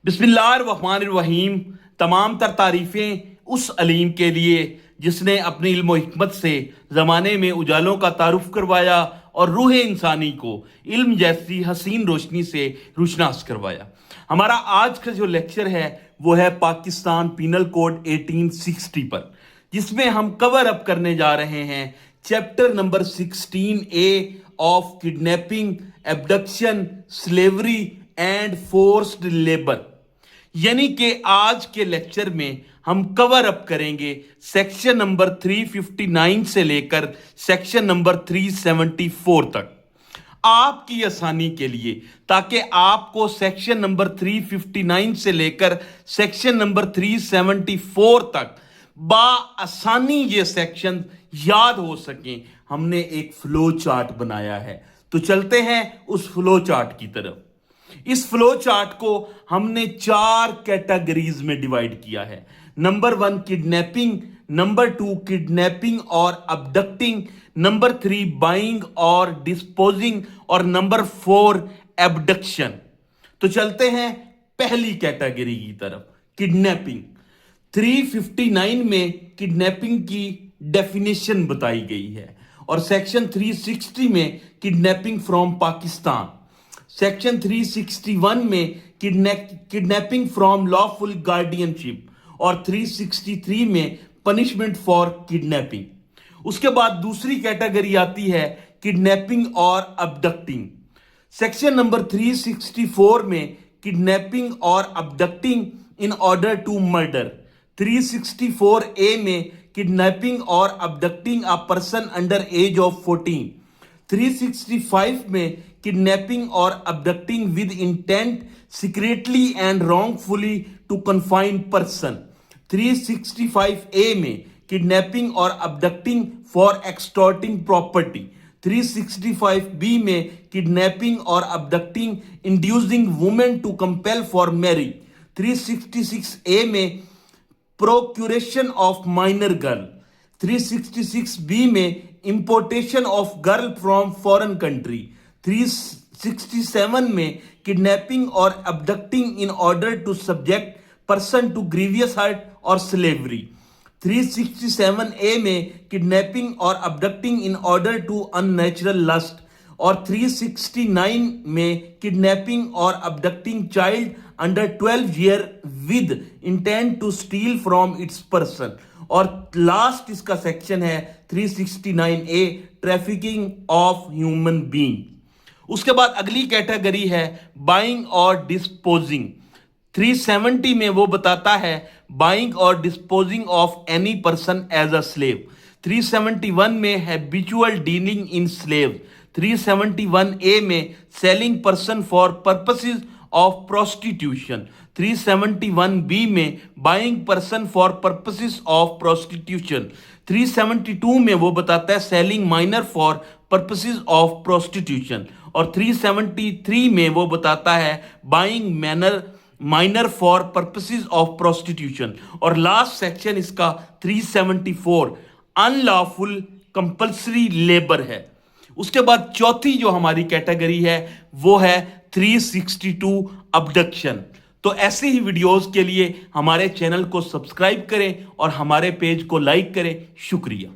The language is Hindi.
बिस्मिल्लाहिर्रहमानिर्रहीम। तमाम तर तारीफ़ें उस अलीम के लिए जिसने अपनी इल्म व हिकमत से ज़माने में उजालों का तारुफ करवाया और रूह इंसानी को इल्म जैसी हसीन रोशनी से रोशनास करवाया। हमारा आज का जो लेक्चर है वो है पाकिस्तान पीनल कोड 1860 पर, जिसमें हम कवर अप करने जा रहे हैं chapter number 16A of kidnapping, abduction, slavery and forced labour. यानी कि आज के लेक्चर में हम कवर अप करेंगे सेक्शन नंबर 359 से लेकर सेक्शन नंबर 374 तक, आपकी आसानी के लिए, ताकि आपको सेक्शन नंबर 359 से लेकर सेक्शन नंबर 374 तक आसानी ये सेक्शन याद हो सकें। हमने एक फ्लो चार्ट बनाया है, तो चलते हैं उस फ्लो चार्ट की तरफ। इस फ्लो चार्ट को हमने 4 कैटेगरीज में डिवाइड किया है। नंबर 1 किडनैपिंग, नंबर 2 किडनैपिंग और अबडक्टिंग, नंबर 3 बाइंग और डिस्पोजिंग और नंबर 4 एबडक्शन। तो चलते हैं पहली कैटेगरी की तरफ, किडनैपिंग। 359 में किडनैपिंग की डेफिनेशन बताई गई है और सेक्शन 360 में किडनैपिंग फ्रॉम पाकिस्तान, सेक्शन 361 में किडनैपिंग फ्रॉम लॉफुल गार्डियनशिप और 363 में पनिशमेंट फॉर किडनैपिंग। उसके बाद दूसरी कैटेगरी आती है किडनैपिंग और अबडक्टिंग। सेक्शन नंबर 364 में किडनैपिंग और abducting in order to murder, 364A में किडनैपिंग और abducting a person under age of 14, 365 में किडनैपिंग और abducting with intent secretly and wrongfully to confine person, 365A में किडनैपिंग और अबडक्टिंग फॉर एक्सटॉर्टिंग प्रॉपर्टी, 365B में किडनैपिंग और abducting inducing women to compel for marriage, 366A में procuration of minor girl, 366B में importation of girl from foreign country, 367 में किडनैपिंग और abducting in order to subject person to grievous hurt और स्लेवरी, 367A में किडनैपिंग और abducting in order to unnatural lust और 369 में किडनैपिंग और abducting child under 12 year with intent to steal from its person. और लास्ट इसका सेक्शन है 369A trafficking of human being. उसके बाद अगली कैटेगरी है बाइंग और डिस्पोजिंग। 370 में वो बताता है बाइंग और disposing of any person as a slave, 371 में habitual dealing in slave, 371A में selling person for purposes of prostitution, 371B में buying person for purposes of prostitution, 372 में वो बताता है selling minor for purposes of prostitution और 373 में वो बताता है buying minor for purposes of prostitution. और लास्ट सेक्शन इसका 374 अनलॉफुल कंपल्सरी लेबर है। उसके बाद चौथी जो हमारी कैटेगरी है वो है 362 अबडक्शन। तो ऐसे ही वीडियोस के लिए हमारे चैनल को सब्सक्राइब करें और हमारे पेज को लाइक करें। शुक्रिया।